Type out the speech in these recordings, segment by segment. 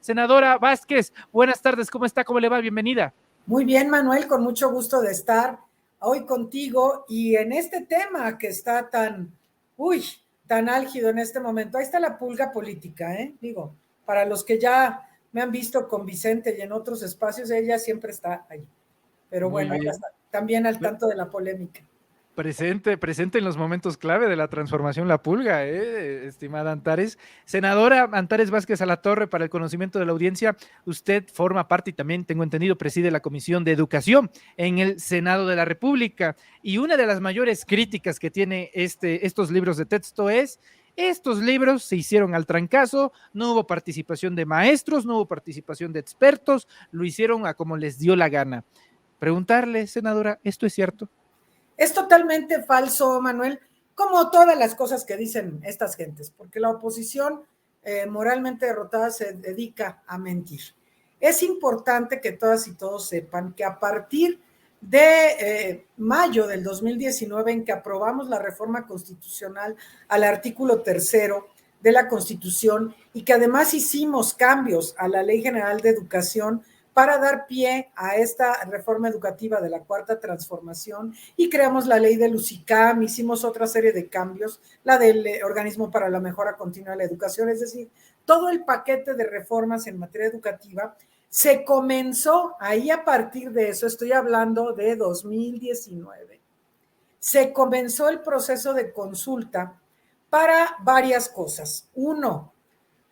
Senadora Vázquez, buenas tardes, ¿cómo está? ¿Cómo le va? Bienvenida. Muy bien, Manuel, con mucho gusto de estar hoy contigo y en este tema que está tan álgido en este momento. Ahí está la pulga política, digo, para los que ya me han visto con Vicente y en otros espacios, ella siempre está ahí. Pero Muy bueno, ella bien. está también al tanto de la polémica. Presente en los momentos clave de la transformación La Pulga, estimada Antares. Senadora Antares Vázquez Alatorre, para el conocimiento de la audiencia, usted forma parte y también, tengo entendido, preside la Comisión de Educación en el Senado de la República. Y una de las mayores críticas que tiene estos libros de texto es: estos libros se hicieron al trancazo, no hubo participación de maestros, no hubo participación de expertos, lo hicieron a como les dio la gana. Preguntarle, senadora, ¿esto es cierto? Es totalmente falso, Manuel, como todas las cosas que dicen estas gentes, porque la oposición moralmente derrotada se dedica a mentir. Es importante que todas y todos sepan que a partir de mayo del 2019, en que aprobamos la reforma constitucional al artículo 3 de la Constitución y que además hicimos cambios a la Ley General de Educación para dar pie a esta reforma educativa de la Cuarta Transformación y creamos la ley del UCICAM, hicimos otra serie de cambios, la del Organismo para la Mejora Continua de la Educación, es decir, todo el paquete de reformas en materia educativa se comenzó ahí. A partir de eso, estoy hablando de 2019, se comenzó el proceso de consulta para varias cosas. Uno,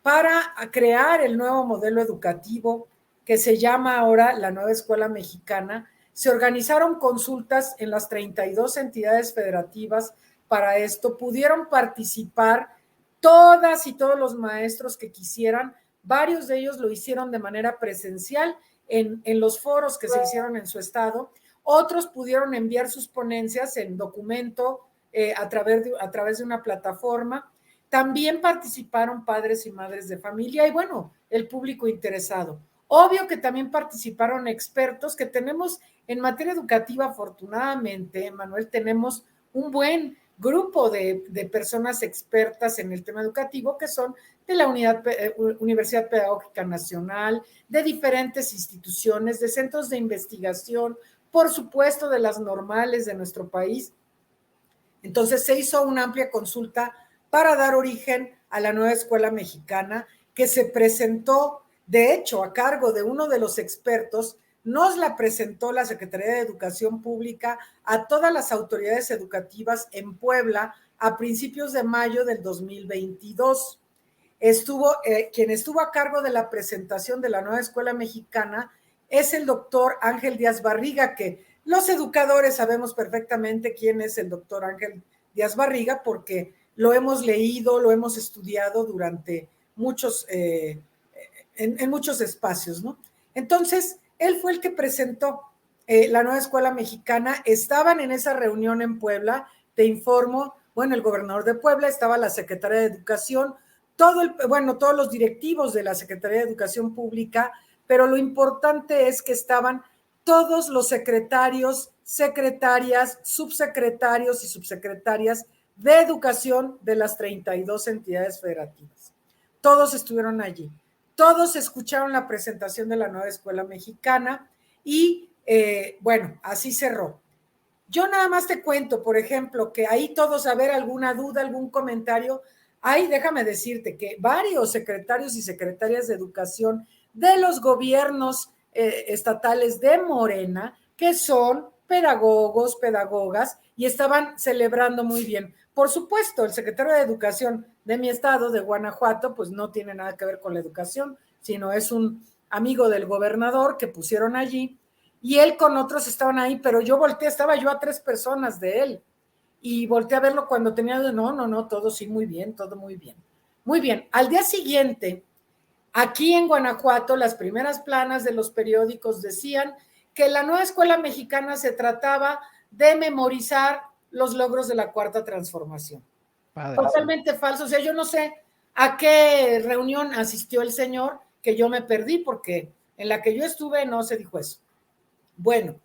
para crear el nuevo modelo educativo que se llama ahora la Nueva Escuela Mexicana. Se organizaron consultas en las 32 entidades federativas para esto. Pudieron participar todas y todos los maestros que quisieran. Varios de ellos lo hicieron de manera presencial en los foros que se hicieron en su estado. Otros pudieron enviar sus ponencias en documento a través de una plataforma. También participaron padres y madres de familia y bueno, el público interesado. Obvio que también participaron expertos que tenemos en materia educativa. Afortunadamente, Manuel, tenemos un buen grupo de personas expertas en el tema educativo que son de la Universidad Pedagógica Nacional, de diferentes instituciones, de centros de investigación, por supuesto de las normales de nuestro país. Entonces se hizo una amplia consulta para dar origen a la Nueva Escuela Mexicana, que se presentó, de hecho, a cargo de uno de los expertos. Nos la presentó la Secretaría de Educación Pública a todas las autoridades educativas en Puebla a principios de mayo del 2022. Quien estuvo a cargo de la presentación de la Nueva Escuela Mexicana es el doctor Ángel Díaz Barriga, que los educadores sabemos perfectamente quién es el doctor Ángel Díaz Barriga, porque lo hemos leído, lo hemos estudiado durante en muchos espacios, ¿no? Entonces, él fue el que presentó la Nueva Escuela Mexicana. Estaban en esa reunión en Puebla, te informo, bueno, el gobernador de Puebla, estaba la secretaria de Educación, todos los directivos de la Secretaría de Educación Pública, pero lo importante es que estaban todos los secretarios, secretarias, subsecretarios y subsecretarias de educación de las 32 entidades federativas. Todos estuvieron allí. Todos escucharon la presentación de la Nueva Escuela Mexicana y bueno, así cerró. Yo nada más te cuento, por ejemplo, que ahí todos, a ver, alguna duda, algún comentario. Déjame decirte que varios secretarios y secretarias de educación de los gobiernos estatales de Morena, que son pedagogos, pedagogas, y estaban celebrando muy bien. Por supuesto, el secretario de Educación de mi estado, de Guanajuato, pues no tiene nada que ver con la educación, sino es un amigo del gobernador que pusieron allí, y él con otros estaban ahí, pero yo volteé, estaba yo a 3 personas de él, y volteé a verlo cuando tenía, no, todo sí, muy bien, todo muy bien. Muy bien, al día siguiente, aquí en Guanajuato, las primeras planas de los periódicos decían que la Nueva Escuela Mexicana se trataba de memorizar los logros de la Cuarta Transformación. Padre, Totalmente falso. O sea, yo no sé a qué reunión asistió el señor, que yo me perdí, porque en la que yo estuve no se dijo eso. Bueno,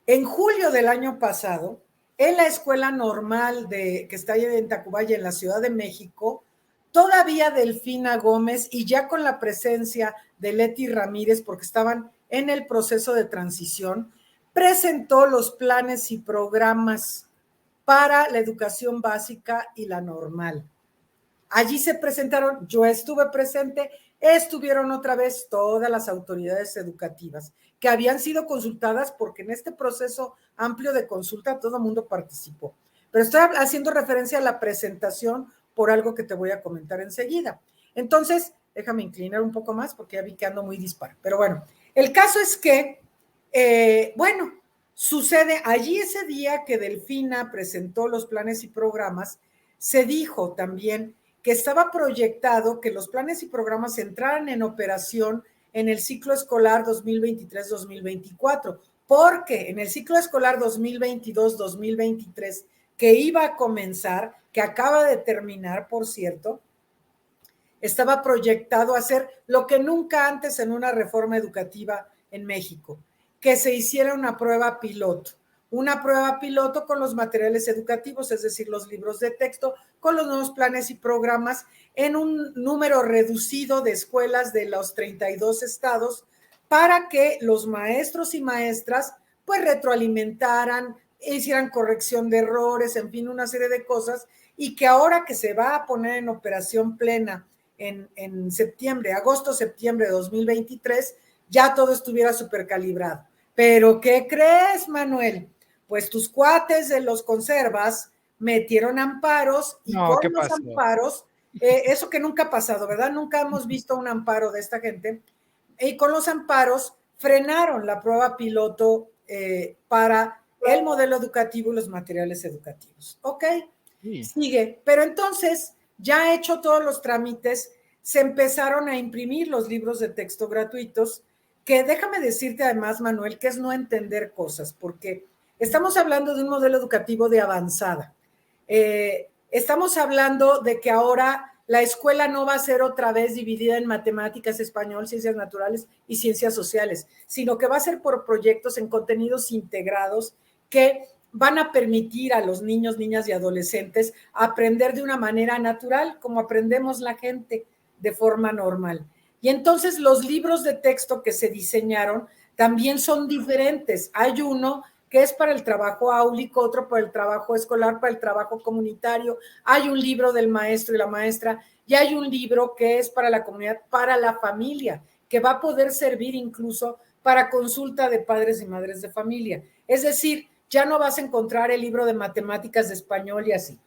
en julio del año pasado, en la escuela normal que está en Tacubaya, en la Ciudad de México, todavía Delfina Gómez y ya con la presencia de Leti Ramírez, porque estaban en el proceso de transición, presentó los planes y programas para la educación básica y la normal. Allí se presentaron, yo estuve presente, estuvieron otra vez todas las autoridades educativas que habían sido consultadas, porque en este proceso amplio de consulta todo el mundo participó. Pero estoy haciendo referencia a la presentación por algo que te voy a comentar enseguida. Entonces, déjame inclinar un poco más porque ya vi que ando muy disparo. Pero bueno, el caso es que, bueno, sucede allí ese día que Delfina presentó los planes y programas, se dijo también que estaba proyectado que los planes y programas entraran en operación en el ciclo escolar 2023-2024, porque en el ciclo escolar 2022-2023, que iba a comenzar, que acaba de terminar, por cierto, estaba proyectado hacer lo que nunca antes en una reforma educativa en México, que se hiciera una prueba piloto con los materiales educativos, es decir, los libros de texto, con los nuevos planes y programas en un número reducido de escuelas de los 32 estados, para que los maestros y maestras pues retroalimentaran, hicieran corrección de errores, en fin, una serie de cosas, y que ahora que se va a poner en operación plena en septiembre, agosto-septiembre de 2023, ya todo estuviera supercalibrado. Pero ¿qué crees, Manuel? Pues tus cuates de los conservas metieron amparos y No, con ¿qué los pasó? amparos, eso que nunca ha pasado, ¿verdad? Nunca hemos visto un amparo de esta gente. Y con los amparos frenaron la prueba piloto para el modelo educativo y los materiales educativos. ¿Ok? Sí. Sigue. Pero entonces, ya hecho todos los trámites, se empezaron a imprimir los libros de texto gratuitos, que déjame decirte además, Manuel, que es no entender cosas, porque estamos hablando de un modelo educativo de avanzada. Estamos hablando de que ahora la escuela no va a ser otra vez dividida en matemáticas, español, ciencias naturales y ciencias sociales, sino que va a ser por proyectos en contenidos integrados que van a permitir a los niños, niñas y adolescentes aprender de una manera natural, como aprendemos la gente de forma normal. Y entonces los libros de texto que se diseñaron también son diferentes. Hay uno que es para el trabajo áulico, otro para el trabajo escolar, para el trabajo comunitario. Hay un libro del maestro y la maestra, y hay un libro que es para la comunidad, para la familia, que va a poder servir incluso para consulta de padres y madres de familia. Es decir, ya no vas a encontrar el libro de matemáticas, de español y así,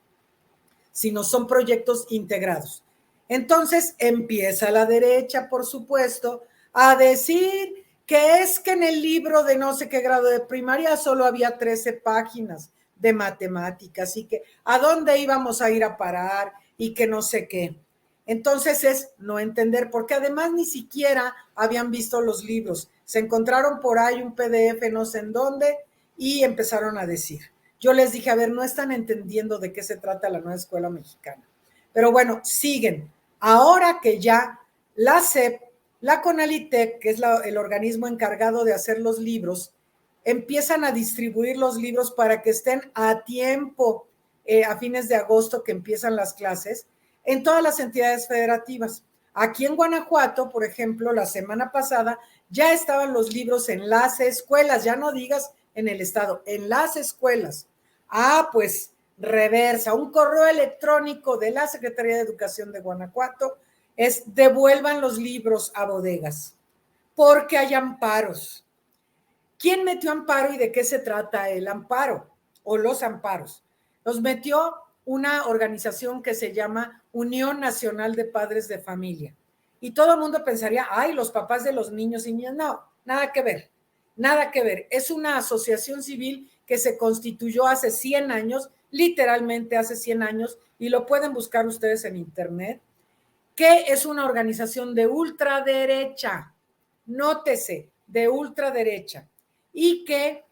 sino son proyectos integrados. Entonces empieza la derecha, por supuesto, a decir que es que en el libro de no sé qué grado de primaria solo había 13 páginas de matemáticas y que a dónde íbamos a ir a parar y que no sé qué. Entonces es no entender, porque además ni siquiera habían visto los libros. Se encontraron por ahí un PDF no sé en dónde y empezaron a decir. Yo les dije, a ver, no están entendiendo de qué se trata la nueva escuela mexicana. Pero bueno, siguen. Ahora que ya la SEP, la CONALITEC, que es el organismo encargado de hacer los libros, empiezan a distribuir los libros para que estén a tiempo a fines de agosto, que empiezan las clases, en todas las entidades federativas. Aquí en Guanajuato, por ejemplo, la semana pasada ya estaban los libros en las escuelas, ya no digas en el estado, en las escuelas. Ah, pues reversa, un correo electrónico de la Secretaría de Educación de Guanajuato es: devuelvan los libros a bodegas, porque hay amparos. ¿Quién metió amparo y de qué se trata el amparo o los amparos? Los metió una organización que se llama Unión Nacional de Padres de Familia. Y todo el mundo pensaría, ay, los papás de los niños y niñas. No, nada que ver, nada que ver. Es una asociación civil que se constituyó hace 100 años, literalmente hace 100 años, y lo pueden buscar ustedes en internet, que es una organización de ultraderecha, nótese, de ultraderecha, y que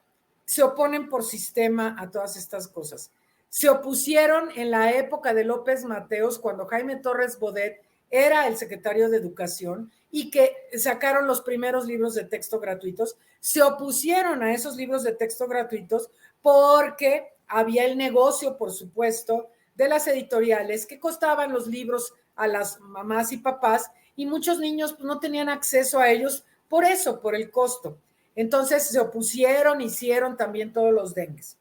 se oponen por sistema a todas estas cosas. Se opusieron en la época de López Mateos, cuando Jaime Torres Bodet era el secretario de Educación y que sacaron los primeros libros de texto gratuitos. Se opusieron a esos libros de texto gratuitos porque había el negocio, por supuesto, de las editoriales que costaban los libros a las mamás y papás, y muchos niños pues, no tenían acceso a ellos por eso, por el costo. Entonces se opusieron, hicieron también todos los dengues.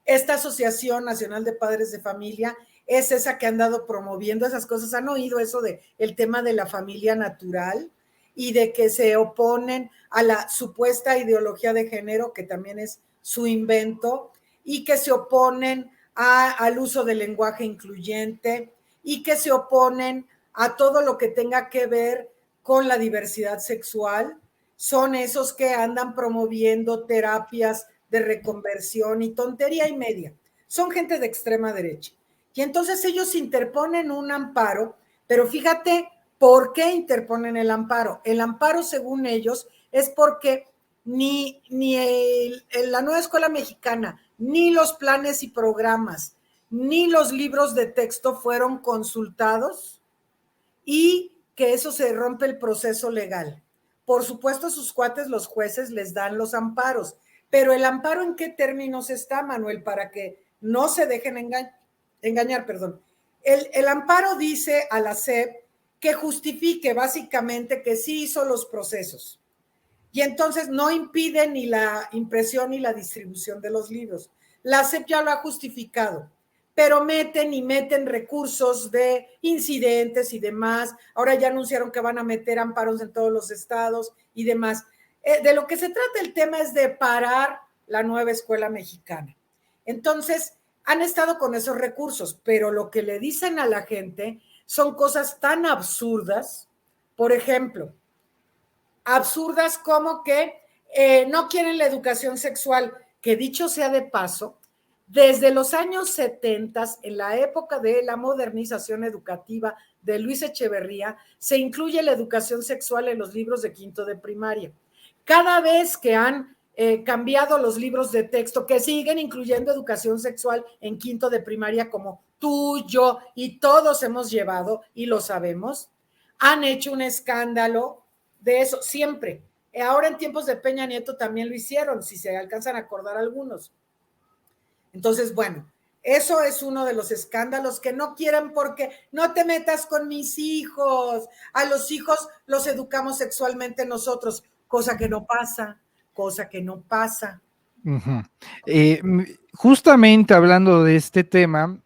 Esta Asociación Nacional de Padres de Familia es esa que han dado promoviendo esas cosas. ¿Han oído eso de el tema de la familia natural y de que se oponen a la supuesta ideología de género, que también es su invento, y que se oponen al uso del lenguaje incluyente y que se oponen a todo lo que tenga que ver con la diversidad sexual? Son esos que andan promoviendo terapias de reconversión y tontería y media. Son gente de extrema derecha. Y entonces ellos interponen un amparo, pero fíjate por qué interponen el amparo. El amparo, según ellos, es porque ni la nueva escuela mexicana, ni los planes y programas, ni los libros de texto fueron consultados y que eso se rompe el proceso legal. Por supuesto, a sus cuates, los jueces, les dan los amparos, pero el amparo, ¿en qué términos está, Manuel? Para que no se dejen engañar, perdón. El amparo dice a la SEP que justifique básicamente que sí hizo los procesos y entonces no impide ni la impresión ni la distribución de los libros. La SEP ya lo ha justificado, pero meten recursos de incidentes y demás. Ahora ya anunciaron que van a meter amparos en todos los estados y demás. De lo que se trata el tema es de parar la nueva escuela mexicana. Entonces, han estado con esos recursos, pero lo que le dicen a la gente son cosas tan absurdas. Por ejemplo, absurdas como que no quieren la educación sexual, que dicho sea de paso, desde los años 70, en la época de la modernización educativa de Luis Echeverría, se incluye la educación sexual en los libros de quinto de primaria. Cada vez que han cambiado los libros de texto, que siguen incluyendo educación sexual en quinto de primaria, como tú, yo y todos hemos llevado y lo sabemos, han hecho un escándalo de eso siempre. Ahora en tiempos de Peña Nieto también lo hicieron, si se alcanzan a acordar algunos. Entonces, bueno, eso es uno de los escándalos que no quieren porque no te metas con mis hijos. A los hijos los educamos sexualmente nosotros, cosa que no pasa, cosa que no pasa. Uh-huh. Justamente hablando de este tema,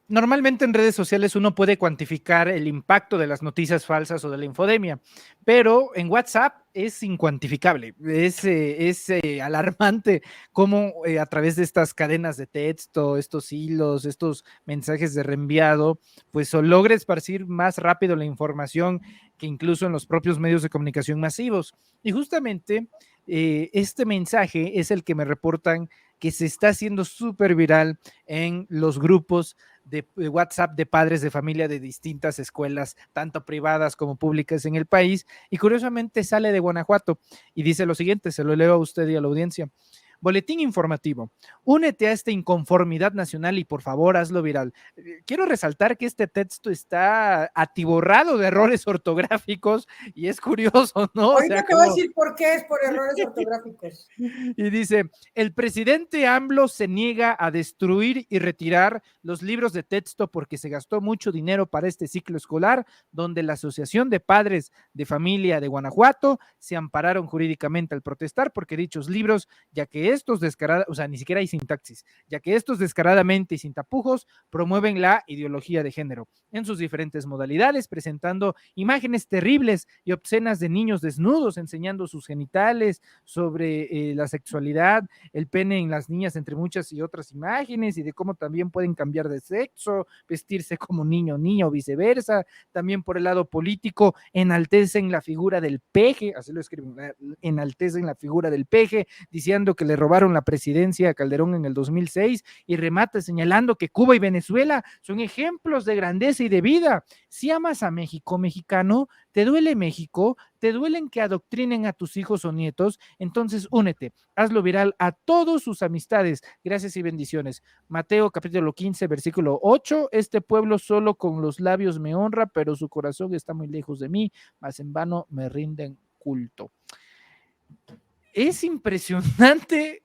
normalmente en redes sociales uno puede cuantificar el impacto de las noticias falsas o de la infodemia, pero en WhatsApp es incuantificable, es alarmante cómo a través de estas cadenas de texto, estos hilos, estos mensajes de reenviado, pues logra esparcir más rápido la información que incluso en los propios medios de comunicación masivos. Y justamente este mensaje es el que me reportan que se está haciendo súper viral en los grupos de WhatsApp de padres de familia de distintas escuelas, tanto privadas como públicas en el país, y curiosamente sale de Guanajuato y dice lo siguiente, se lo leo a usted y a la audiencia. Boletín informativo. Únete a esta inconformidad nacional y por favor hazlo viral. Quiero resaltar que este texto está atiborrado de errores ortográficos y es curioso, ¿no? Ahorita te voy a decir por qué es por errores ortográficos. Y dice, el presidente AMLO se niega a destruir y retirar los libros de texto porque se gastó mucho dinero para este ciclo escolar, donde la Asociación de Padres de Familia de Guanajuato se ampararon jurídicamente al protestar porque dichos libros, ya que estos descaradamente, o sea, ni siquiera hay sintaxis, ya que estos descaradamente y sin tapujos promueven la ideología de género en sus diferentes modalidades, presentando imágenes terribles y obscenas de niños desnudos, enseñando sus genitales, sobre la sexualidad, el pene en las niñas, entre muchas y otras imágenes, y de cómo también pueden cambiar de sexo, vestirse como niño o niña o viceversa. También por el lado político, enaltecen la figura del peje, así lo escriben, enaltecen la figura del peje, diciendo que le robaron la presidencia a Calderón en el 2006 y remata señalando que Cuba y Venezuela son ejemplos de grandeza y de vida. Si amas a México, mexicano, te duele México, te duelen que adoctrinen a tus hijos o nietos, entonces únete, hazlo viral a todos sus amistades. Gracias y bendiciones. Mateo capítulo 15, versículo 8, este pueblo solo con los labios me honra, pero su corazón está muy lejos de mí, mas en vano me rinden culto. es impresionante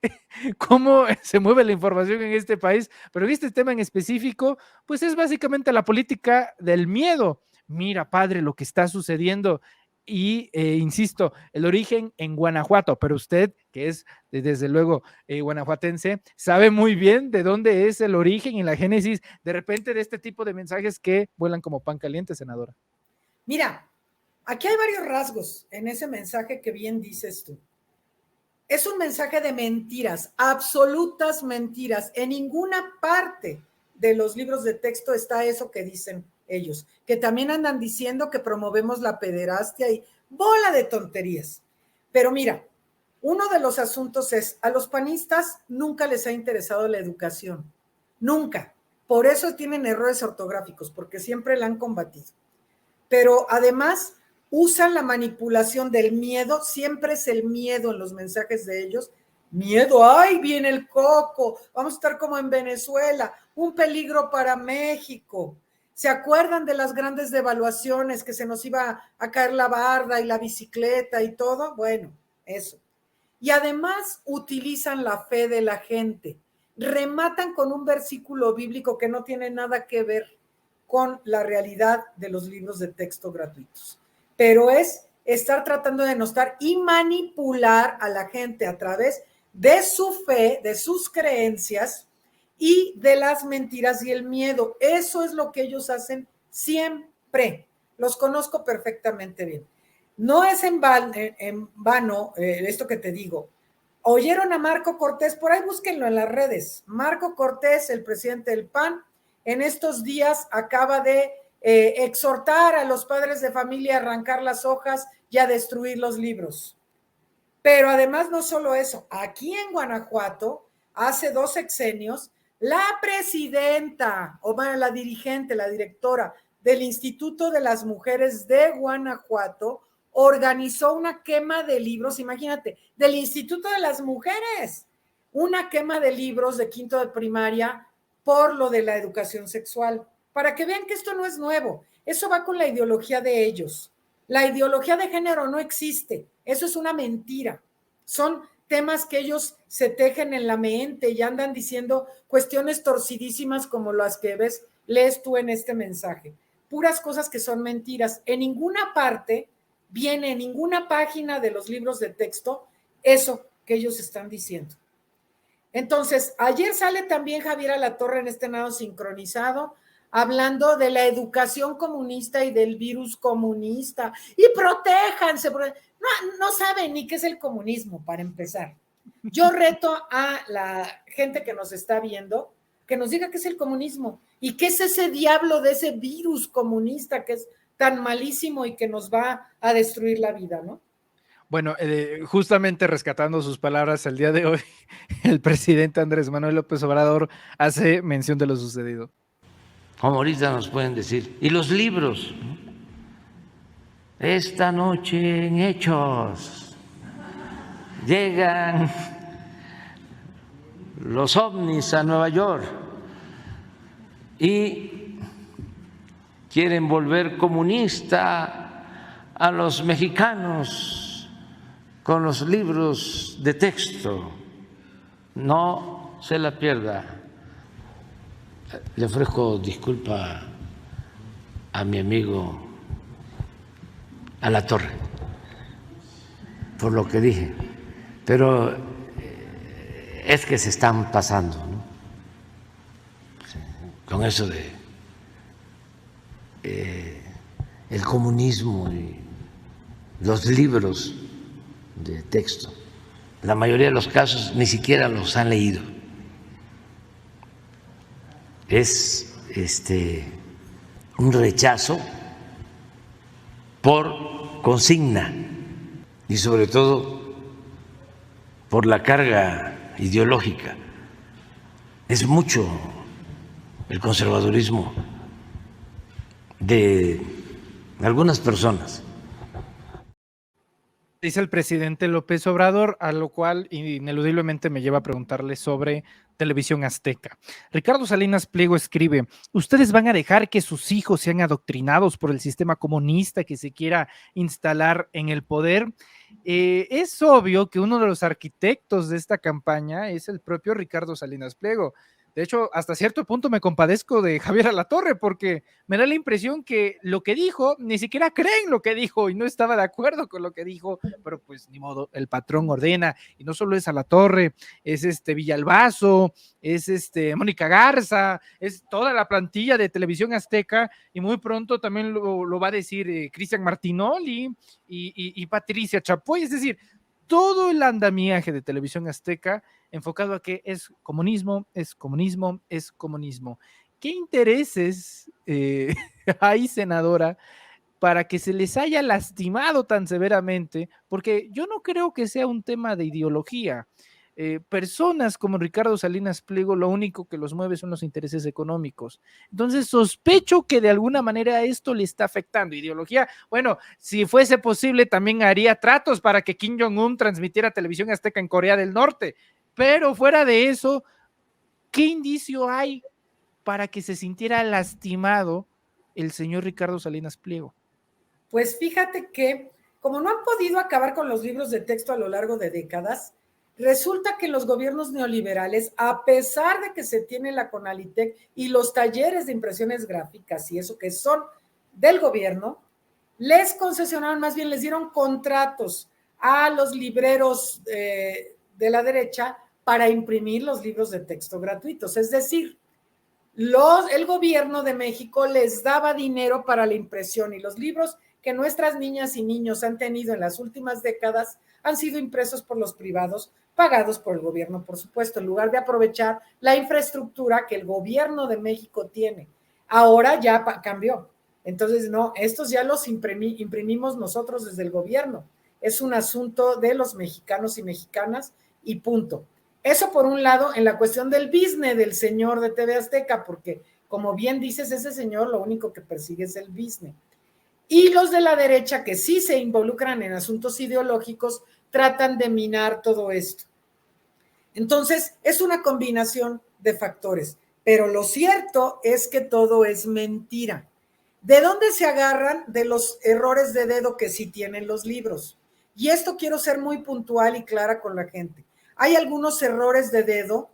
cómo se mueve la información en este país, pero en este tema en específico, pues es básicamente la política del miedo. Mira, padre, lo que está sucediendo. Y insisto, el origen en Guanajuato, pero usted, que es desde luego guanajuatense, sabe muy bien de dónde es el origen y la génesis de repente de este tipo de mensajes que vuelan como pan caliente, senadora. Mira, aquí hay varios rasgos en ese mensaje que bien dices tú. Es un mensaje de mentiras, absolutas mentiras. En ninguna parte de los libros de texto está eso que dicen ellos, que también andan diciendo que promovemos la pederastia y bola de tonterías. Pero mira, uno de los asuntos es, a los panistas nunca les ha interesado la educación, nunca. Por eso tienen errores ortográficos, porque siempre la han combatido. Pero además usan la manipulación del miedo, siempre es el miedo en los mensajes de ellos. Miedo, ay, viene el coco, vamos a estar como en Venezuela, un peligro para México. ¿Se acuerdan de las grandes devaluaciones que se nos iba a caer la barda y la bicicleta y todo? Bueno, eso. Y además utilizan la fe de la gente, rematan con un versículo bíblico que no tiene nada que ver con la realidad de los libros de texto gratuitos. Pero es estar tratando de denostar y manipular a la gente a través de su fe, de sus creencias y de las mentiras y el miedo. Eso es lo que ellos hacen siempre. Los conozco perfectamente bien. No es en vano esto que te digo. ¿Oyeron a Marco Cortés? Por ahí búsquenlo en las redes. Marco Cortés, el presidente del PAN, en estos días acaba de exhortar a los padres de familia a arrancar las hojas y a destruir los libros. Pero además no solo eso, aquí en Guanajuato, hace 2 sexenios, la presidenta, o bueno, la dirigente, la directora del Instituto de las Mujeres de Guanajuato, organizó una quema de libros, imagínate, del Instituto de las Mujeres, una quema de libros de quinto de primaria por lo de la educación sexual, para que vean que esto no es nuevo, eso va con la ideología de ellos. La ideología de género no existe, eso es una mentira, son temas que ellos se tejen en la mente y andan diciendo cuestiones torcidísimas como las que lees tú en este mensaje, puras cosas que son mentiras. En ninguna parte viene, en ninguna página de los libros de texto, eso que ellos están diciendo. Entonces, ayer sale también Javier Alatorre en este Nado Sincronizado, hablando de la educación comunista y del virus comunista. Y protéjanse. No saben ni qué es el comunismo, para empezar. Yo reto a la gente que nos está viendo que nos diga qué es el comunismo y qué es ese diablo de ese virus comunista que es tan malísimo y que nos va a destruir la vida, ¿no? Bueno, justamente rescatando sus palabras el día de hoy, el presidente Andrés Manuel López Obrador hace mención de lo sucedido. Como ahorita nos pueden decir, y los libros, esta noche en Hechos llegan los ovnis a Nueva York y quieren volver comunista a los mexicanos con los libros de texto. No se la pierda. Le ofrezco disculpa a mi amigo Alatorre por lo que dije, pero es que se están pasando, ¿no? Con eso de el comunismo y los libros de texto. La mayoría de los casos ni siquiera los han leído. Es un rechazo por consigna y sobre todo por la carga ideológica. Es mucho el conservadurismo de algunas personas. Dice el presidente López Obrador, a lo cual ineludiblemente me lleva a preguntarle sobre Televisión Azteca. Ricardo Salinas Pliego escribe: ¿ustedes van a dejar que sus hijos sean adoctrinados por el sistema comunista que se quiera instalar en el poder? Es obvio que uno de los arquitectos de esta campaña es el propio Ricardo Salinas Pliego. De hecho, hasta cierto punto me compadezco de Javier Alatorre porque me da la impresión que lo que dijo, ni siquiera creen lo que dijo y no estaba de acuerdo con lo que dijo, pero pues ni modo, el patrón ordena, y no solo es Alatorre, es Villalbazo, es Mónica Garza, es toda la plantilla de Televisión Azteca, y muy pronto también lo va a decir Cristian Martinoli y Patricia Chapoy, es decir, todo el andamiaje de Televisión Azteca enfocado a que es comunismo, es comunismo, es comunismo. ¿Qué intereses hay, senadora, para que se les haya lastimado tan severamente? Porque yo no creo que sea un tema de ideología. Personas como Ricardo Salinas Pliego, lo único que los mueve son los intereses económicos. Entonces sospecho que de alguna manera esto le está afectando. Ideología, bueno, si fuese posible también haría tratos para que Kim Jong-un transmitiera Televisión Azteca en Corea del Norte, pero fuera de eso, ¿qué indicio hay para que se sintiera lastimado el señor Ricardo Salinas Pliego? Pues fíjate que, como no han podido acabar con los libros de texto a lo largo de décadas, resulta que los gobiernos neoliberales, a pesar de que se tiene la CONALITEC y los talleres de impresiones gráficas y eso que son del gobierno, les concesionaron, más bien les dieron contratos a los libreros de la derecha para imprimir los libros de texto gratuitos. Es decir, el gobierno de México les daba dinero para la impresión, y los libros que nuestras niñas y niños han tenido en las últimas décadas han sido impresos por los privados, pagados por el gobierno, por supuesto, en lugar de aprovechar la infraestructura que el gobierno de México tiene. Ahora ya cambió. Entonces, no, estos ya los imprimimos nosotros desde el gobierno. Es un asunto de los mexicanos y mexicanas y punto. Eso por un lado, en la cuestión del business del señor de TV Azteca, porque como bien dices, ese señor lo único que persigue es el business. Y los de la derecha, que sí se involucran en asuntos ideológicos, tratan de minar todo esto. Entonces, es una combinación de factores, pero lo cierto es que todo es mentira. ¿De dónde se agarran? De los errores de dedo que sí tienen los libros. Y esto quiero ser muy puntual y clara con la gente. Hay algunos errores de dedo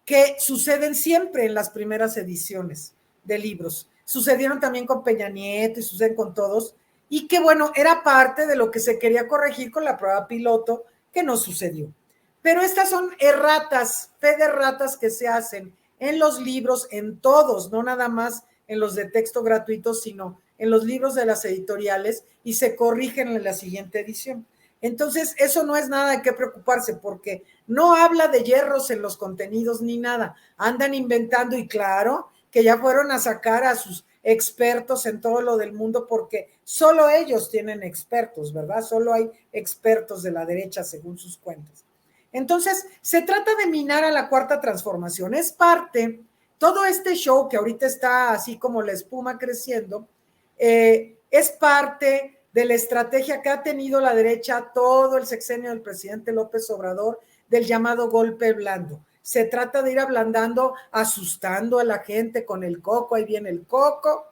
que suceden siempre en las primeras ediciones de libros. Sucedieron también con Peña Nieto y suceden con todos. Y que bueno, era parte de lo que se quería corregir con la prueba piloto, que no sucedió. Pero estas son erratas, fe de ratas que se hacen en los libros, en todos, no nada más en los de texto gratuitos, sino en los libros de las editoriales, y se corrigen en la siguiente edición. Entonces, eso no es nada de qué preocuparse, porque no habla de hierros en los contenidos ni nada. Andan inventando, y claro que ya fueron a sacar a sus expertos en todo lo del mundo, porque solo ellos tienen expertos, ¿verdad? Solo hay expertos de la derecha, según sus cuentas. Entonces, se trata de minar a la cuarta transformación. Es parte, todo este show que ahorita está así como la espuma creciendo, es parte de la estrategia que ha tenido la derecha todo el sexenio del presidente López Obrador, del llamado golpe blando. Se trata de ir ablandando, asustando a la gente con el coco, ahí viene el coco,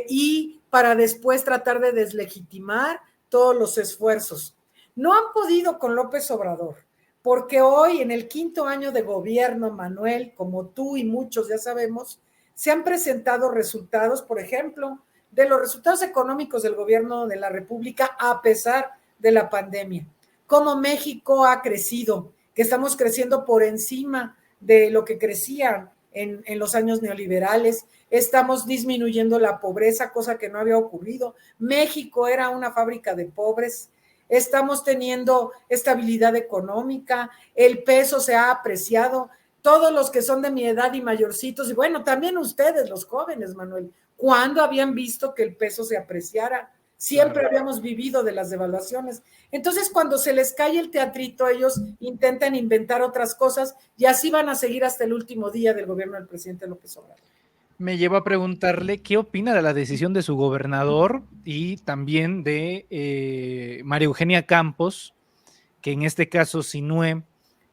y para después tratar de deslegitimar todos los esfuerzos. No han podido con López Obrador, porque hoy, en el 5º año de gobierno, Manuel, como tú y muchos ya sabemos, se han presentado resultados, por ejemplo, de los resultados económicos del gobierno de la República a pesar de la pandemia. Cómo México ha crecido, que estamos creciendo por encima de lo que crecían en los años neoliberales, estamos disminuyendo la pobreza, cosa que no había ocurrido. México era una fábrica de pobres. Estamos teniendo estabilidad económica, el peso se ha apreciado. Todos los que son de mi edad y mayorcitos, y bueno, también ustedes, los jóvenes, Manuel, ¿cuándo habían visto que el peso se apreciara? Siempre habíamos vivido de las devaluaciones. Entonces, cuando se les cae el teatrito, ellos intentan inventar otras cosas, y así van a seguir hasta el último día del gobierno del presidente López Obrador. me lleva a preguntarle qué opina de la decisión de su gobernador y también de María Eugenia Campos, que en este caso Sinué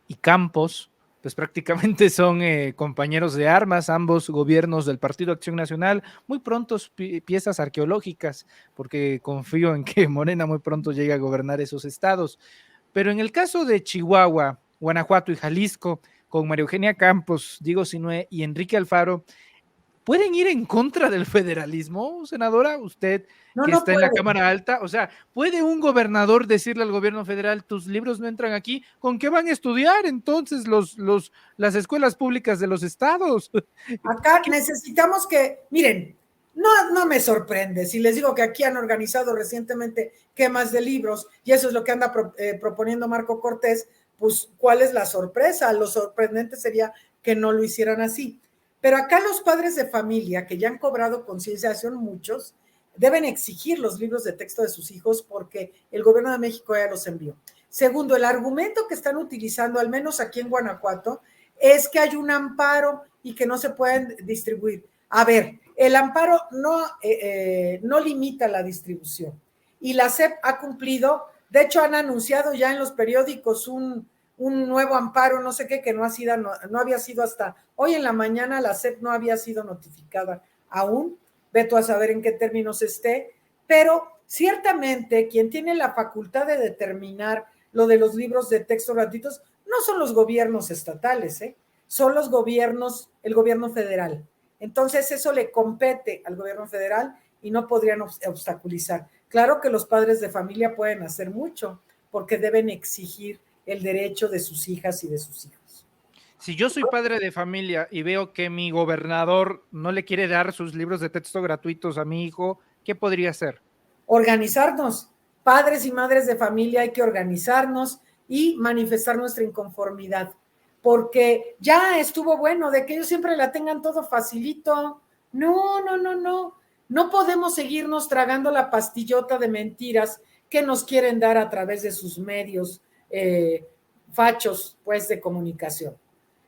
y Campos, pues prácticamente son compañeros de armas, ambos gobiernos del Partido Acción Nacional, muy prontos piezas arqueológicas, porque confío en que Morena muy pronto llegue a gobernar esos estados. Pero en el caso de Chihuahua, Guanajuato y Jalisco, con María Eugenia Campos, Diego Sinué y Enrique Alfaro, ¿pueden ir en contra del federalismo, senadora? Usted No, que no está en la puede. Cámara Alta, o sea, ¿puede un gobernador decirle al gobierno federal, tus libros no entran aquí? ¿Con qué van a estudiar entonces las escuelas públicas de los estados? Acá necesitamos que, miren, no me sorprende si les digo que aquí han organizado recientemente quemas de libros y eso es lo que anda proponiendo Marco Cortés, pues ¿cuál es la sorpresa? Lo sorprendente sería que no lo hicieran así. Pero acá los padres de familia que ya han cobrado conciencia, son muchos, deben exigir los libros de texto de sus hijos porque el gobierno de México ya los envió. Segundo, el argumento que están utilizando, al menos aquí en Guanajuato, es que hay un amparo y que no se pueden distribuir. A ver, el amparo no limita la distribución y la SEP ha cumplido, de hecho han anunciado ya en los periódicos un nuevo amparo, no sé qué, que no había sido hasta hoy en la mañana, la SEP no había sido notificada aún, veto a saber en qué términos esté, pero ciertamente quien tiene la facultad de determinar lo de los libros de texto gratuitos no son los gobiernos estatales, son los gobiernos, el gobierno federal. Entonces eso le compete al gobierno federal y no podrían obstaculizar. Claro que los padres de familia pueden hacer mucho porque deben exigir el derecho de sus hijas y de sus hijos. Si yo soy padre de familia y veo que mi gobernador no le quiere dar sus libros de texto gratuitos a mi hijo, ¿qué podría hacer? Organizarnos, padres y madres de familia, hay que organizarnos y manifestar nuestra inconformidad, porque ya estuvo bueno de que ellos siempre la tengan todo facilito. No podemos seguirnos tragando la pastillota de mentiras que nos quieren dar a través de sus medios fachos, pues, de comunicación.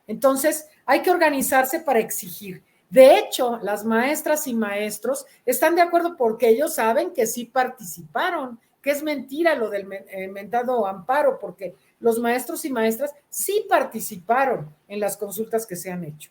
Entonces, hay que organizarse para exigir. De hecho, las maestras y maestros están de acuerdo porque ellos saben que sí participaron, que es mentira lo del mentado amparo, porque los maestros y maestras sí participaron en las consultas que se han hecho.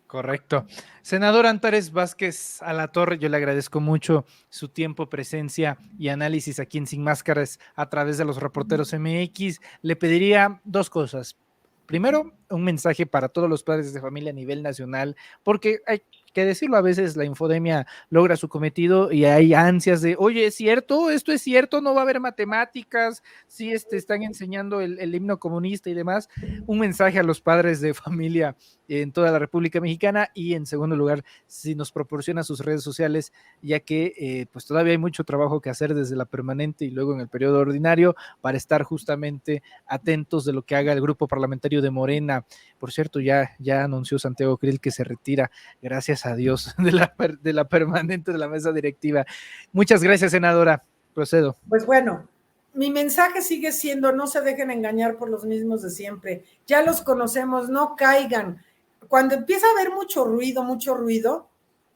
Correcto. Senador Antares Vázquez Alatorre, yo le agradezco mucho su tiempo, presencia y análisis aquí en Sin Máscaras a través de los reporteros MX. Le pediría dos cosas. Primero, un mensaje para todos los padres de familia a nivel nacional, porque hay que decirlo, a veces la infodemia logra su cometido y hay ansias de, oye, ¿es cierto? ¿Esto es cierto? ¿No va a haber matemáticas? Sí, están enseñando el himno comunista y demás. Un mensaje a los padres de familia en toda la República Mexicana y en segundo lugar, si nos proporciona sus redes sociales, ya que pues todavía hay mucho trabajo que hacer desde la permanente y luego en el periodo ordinario para estar justamente atentos de lo que haga el grupo parlamentario de Morena. Por cierto, ya anunció Santiago Krill que se retira, gracias a Dios, de la permanente de la mesa directiva. Muchas gracias, senadora. Procedo. Pues bueno, mi mensaje sigue siendo, no se dejen engañar por los mismos de siempre. Ya los conocemos, no caigan. Cuando empieza a haber mucho ruido,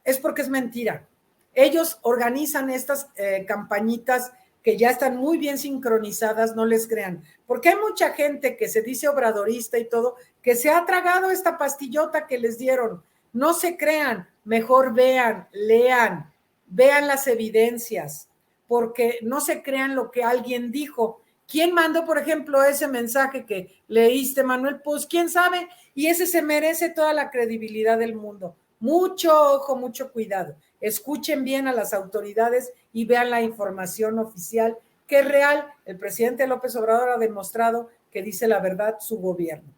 es porque es mentira. Ellos organizan estas campañitas que ya están muy bien sincronizadas, no les crean. Porque hay mucha gente que se dice obradorista y todo, que se ha tragado esta pastillota que les dieron. No se crean, mejor vean, lean, vean las evidencias, porque no se crean lo que alguien dijo. ¿Quién mandó, por ejemplo, ese mensaje que leíste, Manuel? Pues quién sabe, y ese se merece toda la credibilidad del mundo. Mucho ojo, mucho cuidado. Escuchen bien a las autoridades y vean la información oficial, que es real. El presidente López Obrador ha demostrado que dice la verdad su gobierno.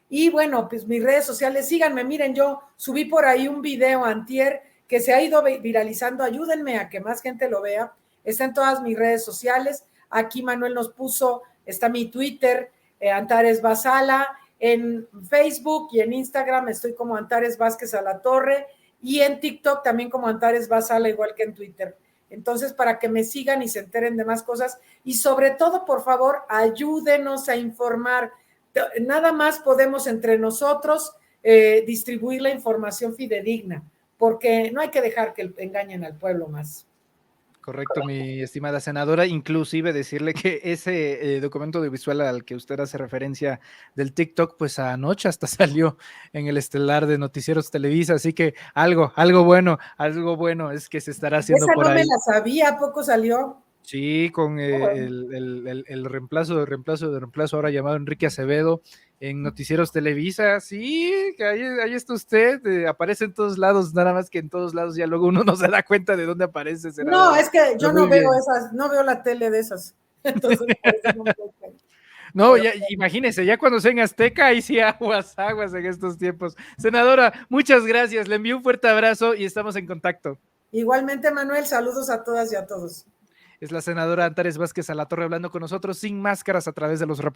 Y bueno, pues mis redes sociales, síganme, miren, yo subí por ahí un video antier que se ha ido viralizando, ayúdenme a que más gente lo vea, está en todas mis redes sociales, aquí Manuel nos puso, está mi Twitter, Antares Basala, en Facebook y en Instagram estoy como Antares Vázquez Alatorre y en TikTok también como Antares Basala, igual que en Twitter. Entonces, para que me sigan y se enteren de más cosas y sobre todo, por favor, ayúdenos a informar. Nada más podemos entre nosotros distribuir la información fidedigna, porque no hay que dejar que engañen al pueblo más. Correcto, mi estimada senadora. Inclusive decirle que ese documento audiovisual al que usted hace referencia del TikTok, pues anoche hasta salió en el estelar de Noticieros Televisa, así que algo bueno es que se estará haciendo Esa por no ahí. me la sabía, ¿a poco salió? Sí, con Bueno. el reemplazo, ahora llamado Enrique Acevedo, en Noticieros Televisa. Sí, que ahí está usted, aparece en todos lados, nada más que en todos lados ya luego uno no se da cuenta de dónde aparece, No, senadora. es que Pero yo muy no veo bien. esas, no veo la tele de esas. Entonces, por eso no me doy cuenta. No, Pero ya, imagínese, ya cuando sea en Azteca, ahí sí aguas en estos tiempos. Senadora, muchas gracias, le envío un fuerte abrazo y estamos en contacto. igualmente, Manuel, saludos a todas y a todos. Es la senadora Antares Vázquez Alatorre hablando con nosotros sin máscaras a través de los reportes.